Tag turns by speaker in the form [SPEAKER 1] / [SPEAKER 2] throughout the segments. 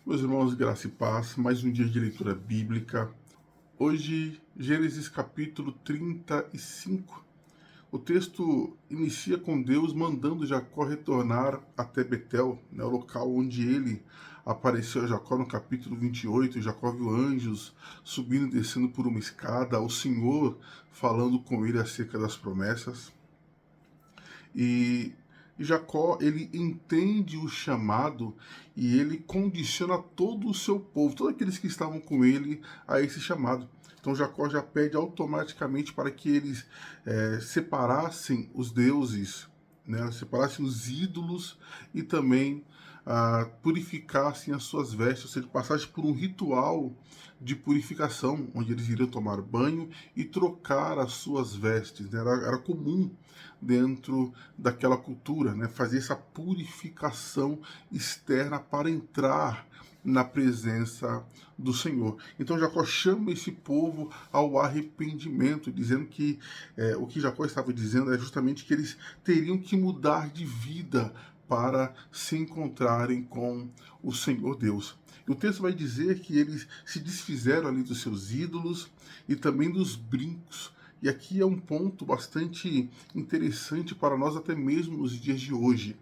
[SPEAKER 1] Meus irmãos, graça e paz, mais um dia de leitura bíblica. Hoje, Gênesis capítulo 35. O texto inicia com Deus mandando Jacó retornar até Betel, o local onde ele apareceu a Jacó no capítulo 28. Jacó viu anjos subindo e descendo por uma escada, o Senhor falando com ele acerca das promessas. E Jacó, ele entende o chamado e ele condiciona todo o seu povo, todos aqueles que estavam com ele, a esse chamado. Então Jacó já pede automaticamente para que eles separassem os deuses, né, separassem os ídolos e também purificassem as suas vestes, ou seja, passassem por um ritual de purificação, onde eles iriam tomar banho e trocar as suas vestes. Né? Era comum dentro daquela cultura, né, fazer essa purificação externa para entrar na presença do Senhor. Então Jacó chama esse povo ao arrependimento, dizendo que o que Jacó estava dizendo é justamente que eles teriam que mudar de vida para se encontrarem com o Senhor Deus. E o texto vai dizer que eles se desfizeram ali dos seus ídolos e também dos brincos. E aqui é um ponto bastante interessante para nós até mesmo nos dias de hoje.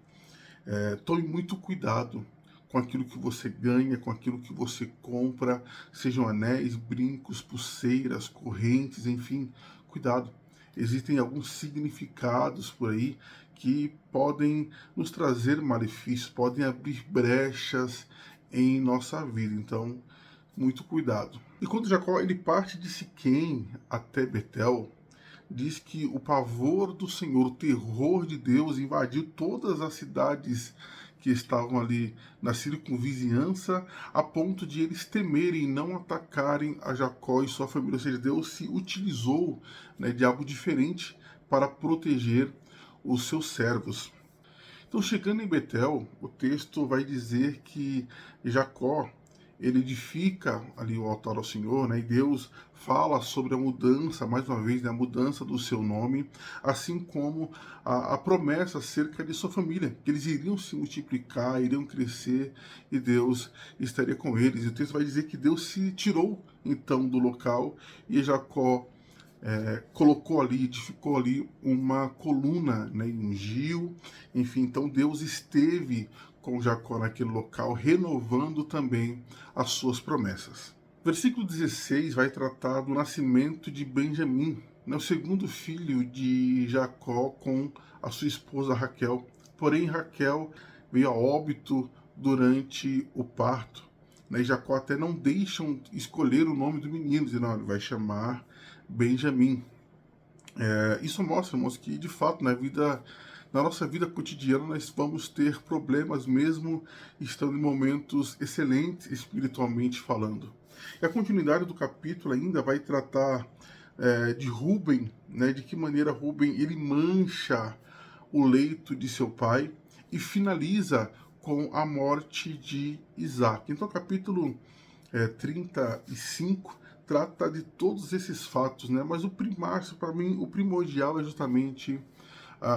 [SPEAKER 1] Tome muito cuidado com aquilo que você ganha, com aquilo que você compra, sejam anéis, brincos, pulseiras, correntes, enfim, cuidado. Existem alguns significados por aí que podem nos trazer malefícios, podem abrir brechas em nossa vida. Então, muito cuidado. E quando Jacó ele parte de Siquém até Betel, diz que o pavor do Senhor, o terror de Deus invadiu todas as cidades que estavam ali na circunvizinhança, a ponto de eles temerem e não atacarem a Jacó e sua família. Ou seja, Deus se utilizou, né, de algo diferente para proteger os seus servos. Então, chegando em Betel, o texto vai dizer que Jacó ele edifica ali o altar ao Senhor, né? E Deus fala sobre a mudança, mais uma vez, né? A mudança do seu nome, assim como a promessa acerca de sua família, que eles iriam se multiplicar, iriam crescer e Deus estaria com eles. E o texto vai dizer que Deus se tirou então do local e Jacó colocou ali, edificou ali uma coluna, né, ungiu, enfim, então Deus esteve com Jacó naquele local, renovando também as suas promessas. Versículo 16 vai tratar do nascimento de Benjamim, né, o segundo filho de Jacó com a sua esposa Raquel. Porém, Raquel veio a óbito durante o parto. Né, e Jacó até não deixam escolher o nome do menino, dizendo, não, ele vai chamar Benjamim. Isso mostra, irmãos, que de fato na nossa vida cotidiana nós vamos ter problemas mesmo estando em momentos excelentes espiritualmente falando. E a continuidade do capítulo ainda vai tratar de Rúben, né, de que maneira Rúben ele mancha o leito de seu pai e finaliza com a morte de Isaac. Então, capítulo 35 trata de todos esses fatos, né? Mas o primário, para mim, o primordial é justamente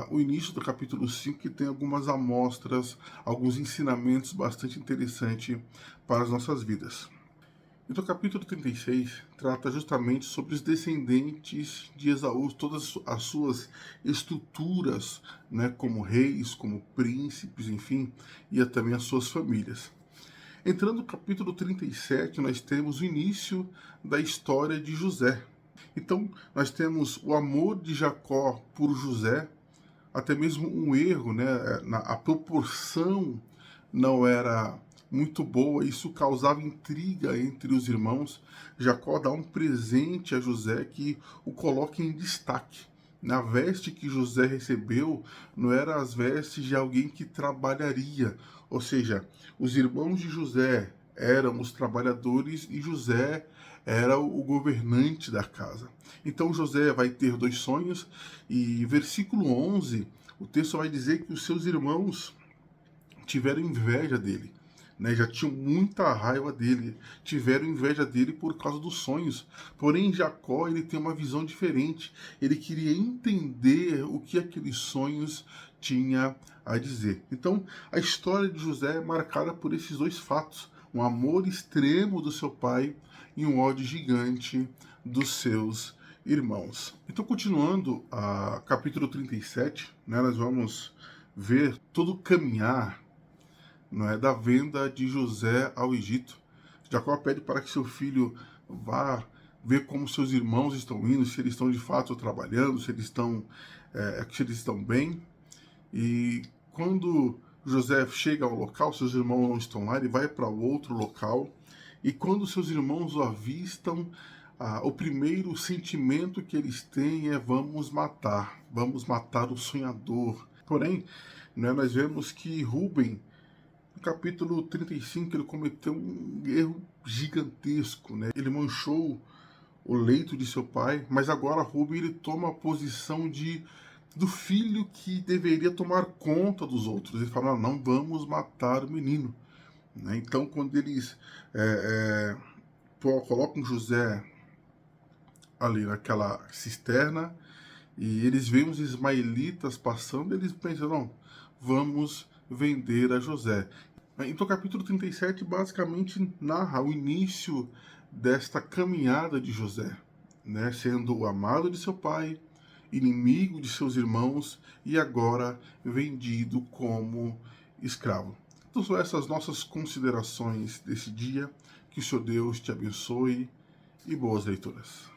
[SPEAKER 1] o início do capítulo 5, que tem algumas amostras, alguns ensinamentos bastante interessantes para as nossas vidas. Então, o capítulo 36 trata justamente sobre os descendentes de Esaú, todas as suas estruturas, né, como reis, como príncipes, enfim, e também as suas famílias. Entrando no capítulo 37, nós temos o início da história de José. Então, nós temos o amor de Jacó por José, até mesmo um erro, né? A proporção não era muito boa, isso causava intriga entre os irmãos. Jacó dá um presente a José que o coloca em destaque. Na veste que José recebeu, não eram as vestes de alguém que trabalharia, ou seja, os irmãos de José eram os trabalhadores e José era o governante da casa. Então José vai ter dois sonhos e versículo 11, o texto vai dizer que os seus irmãos tiveram inveja dele. Né, já tinham muita raiva dele, tiveram inveja dele por causa dos sonhos. Porém, Jacó ele tem uma visão diferente. Ele queria entender o que aqueles sonhos tinha a dizer. Então, a história de José é marcada por esses dois fatos. um amor extremo do seu pai e um ódio gigante dos seus irmãos. Então, continuando a capítulo 37, né, nós vamos ver todo o caminhar, não é, da venda de José ao Egito. Jacó pede para que seu filho vá ver como seus irmãos estão indo, se eles estão de fato trabalhando, se eles estão bem. E quando José chega ao local, seus irmãos não estão lá, ele vai para outro local. E quando seus irmãos o avistam, o primeiro sentimento que eles têm é: vamos matar o sonhador. Porém, né, nós vemos que Rúben, no capítulo 35, ele cometeu um erro gigantesco, né? Ele manchou o leito de seu pai, mas agora Rúben ele toma a posição do filho que deveria tomar conta dos outros. Ele fala: não vamos matar o menino, né? Então, quando eles colocam José ali naquela cisterna e eles veem os ismaelitas passando, eles pensam: não, vamos vender a José. Então, o capítulo 37 basicamente narra o início desta caminhada de José, né? Sendo o amado de seu pai, inimigo de seus irmãos e agora vendido como escravo. Então, são essas nossas considerações desse dia. Que o Senhor Deus te abençoe e boas leituras.